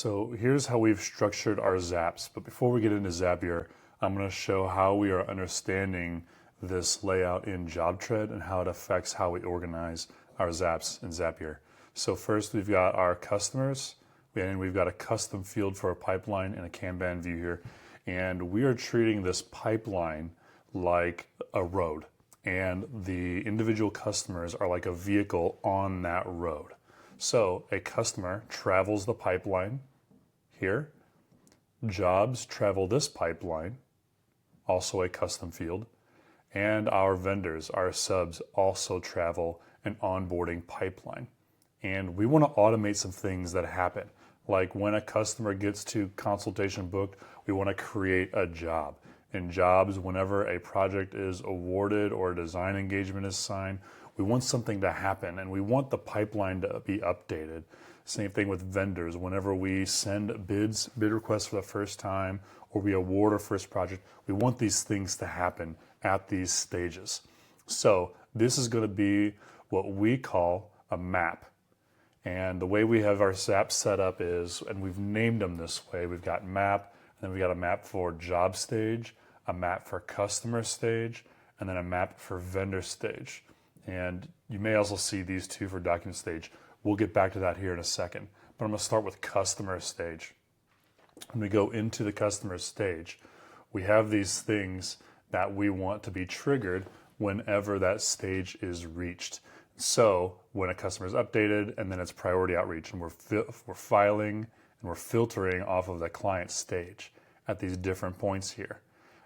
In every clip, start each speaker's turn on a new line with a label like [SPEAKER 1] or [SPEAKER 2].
[SPEAKER 1] So here's how we've structured our zaps. But before we get into Zapier, I'm going to show how we are understanding this layout in Jobtread and how it affects how we organize our zaps in Zapier. So first we've got our customers, and we've got a custom field for a pipeline and a Kanban view here. And we are treating this pipeline like a road, and the individual customers are like a vehicle on that road. So a customer travels the pipeline here. Jobs travel this pipeline, also a custom field. And our vendors, our subs, also travel an onboarding pipeline. And we want to automate some things that happen. Like when a customer gets to consultation booked, we want to create a job. In jobs, whenever a project is awarded or a design engagement is signed, we want something to happen and we want the pipeline to be updated. Same thing with vendors. Whenever we send bid requests for the first time or we award our first project, we want these things to happen at these stages. So this is going to be what we call a map. And the way we have our zaps set up is, and we've named them this way, we've got map, and then we got a map for job stage, a map for customer stage, and then a map for vendor stage. And you may also see these two for document stage. We'll get back to that here in a second. But I'm going to start with customer stage. When we go into the customer stage, we have these things that we want to be triggered whenever that stage is reached. So when a customer is updated, and then it's priority outreach, and we're filing and we're filtering off of the client stage at these different points here.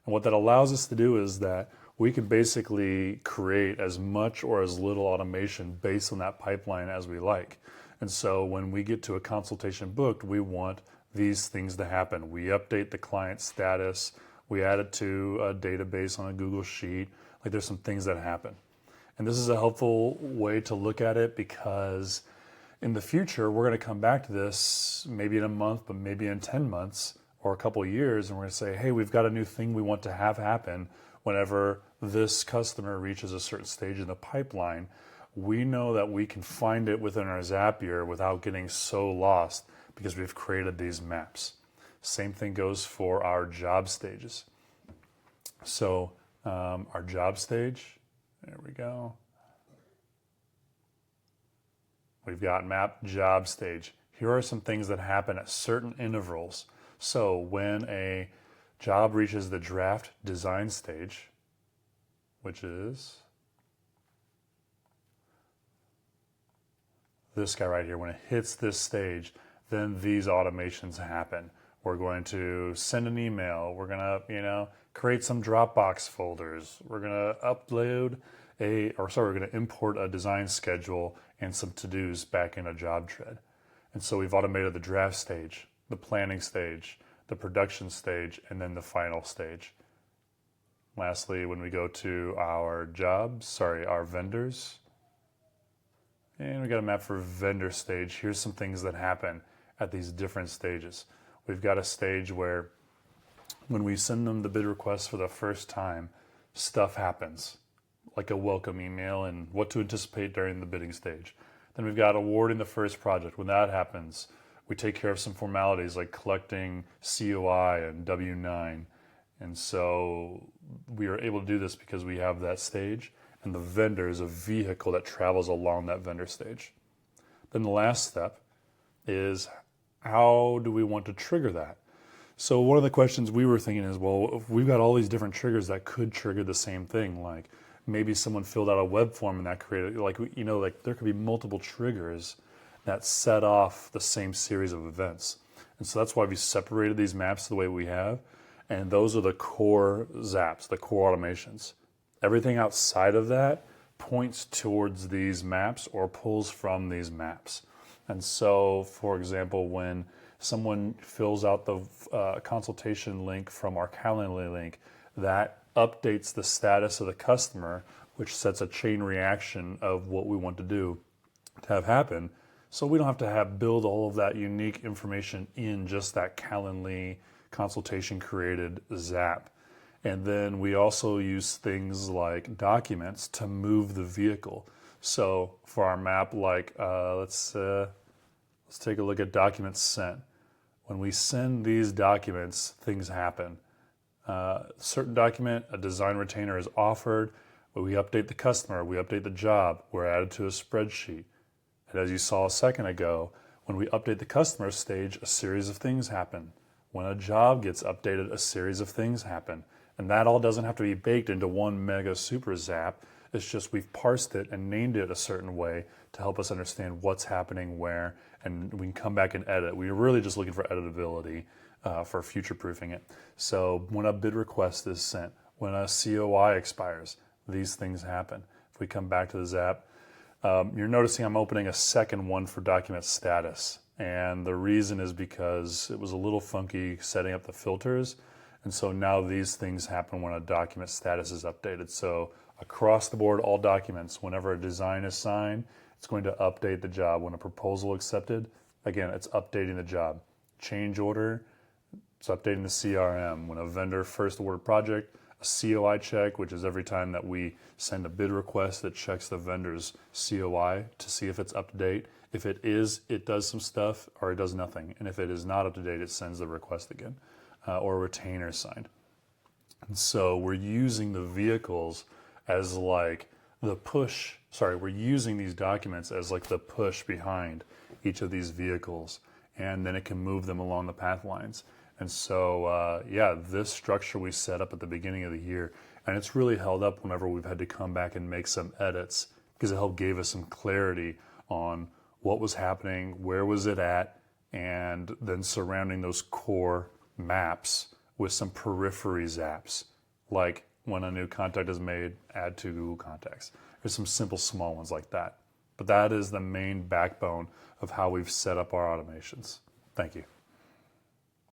[SPEAKER 1] And what that allows us to do is that we can basically create as much or as little automation based on that pipeline as we like. And so when we get to a consultation booked, we want these things to happen. We update the client status, we add it to a database on a Google Sheet. Like there's some things that happen. And this is a helpful way to look at it because in the future, we're going to come back to this maybe in a month, but maybe in 10 months or a couple of years, and we're going to say, hey, we've got a new thing we want to have happen whenever this customer reaches a certain stage in the pipeline. We know that we can find it within our Zapier without getting so lost because we've created these maps. Same thing goes for our job stages. So our job stage, there we go. We've got map job stage. Here are some things that happen at certain intervals. So when a job reaches the draft design stage, which is this guy right here, when it hits this stage, then these automations happen. We're going to send an email. We're going to, create some Dropbox folders. We're going to we're going to import a design schedule and some to-dos back into Jobtread. And so we've automated the draft stage, the planning stage, the production stage, and then the final stage. Lastly, when we go to our vendors, and we got a map for vendor stage. Here's some things that happen at these different stages. We've got a stage where when we send them the bid request for the first time, stuff happens, like a welcome email and what to anticipate during the bidding stage. Then we've got awarding the first project. When that happens, we take care of some formalities like collecting COI and W-9. And so we are able to do this because we have that stage, and the vendor is a vehicle that travels along that vendor stage. Then the last step is, how do we want to trigger that? So one of the questions we were thinking is, well, if we've got all these different triggers that could trigger the same thing, like maybe someone filled out a web form and that created, like there could be multiple triggers that set off the same series of events. And so that's why we separated these maps the way we have. And those are the core zaps, the core automations. Everything outside of that points towards these maps or pulls from these maps. And so, for example, when someone fills out the consultation link from our Calendly link, that updates the status of the customer, which sets a chain reaction of what we want to do to have happen. So we don't have to build all of that unique information in just that Calendly consultation created zap. And then we also use things like documents to move the vehicle. So for our map, like let's take a look at documents sent. When we send these documents, things happen. Certain document, a design retainer is offered, but we update the customer, we update the job, we're added to a spreadsheet. And as you saw a second ago, when we update the customer stage, a series of things happen. When a job gets updated, a series of things happen. And that all doesn't have to be baked into one mega super zap. It's just we've parsed it and named it a certain way to help us understand what's happening where, and we can come back and edit. We're really just looking for editability for future-proofing it. So when a bid request is sent, when a COI expires, these things happen. If we come back to the Zap, you're noticing I'm opening a second one for document status. And the reason is because it was a little funky setting up the filters. And so now these things happen when a document status is updated. So across the board, all documents, whenever a design is signed, it's going to update the job. When a proposal accepted, again, it's updating the job. Change order, it's updating the CRM. When a vendor first awarded project, a COI check, which is every time that we send a bid request, that checks the vendor's COI to see if it's up to date. If it is, it does some stuff, or it does nothing. And if it is not up to date, it sends the request again, or a retainer signed. And so we're using the vehicles as like the push, we're using these documents as like the push behind each of these vehicles, and then it can move them along the path lines. And so, this structure we set up at the beginning of the year, and it's really held up whenever we've had to come back and make some edits, because it helped gave us some clarity on what was happening, where was it at, and then surrounding those core maps with some periphery zaps, like when a new contact is made, add to Google Contacts. There's some simple small ones like that. But that is the main backbone of how we've set up our automations. Thank you.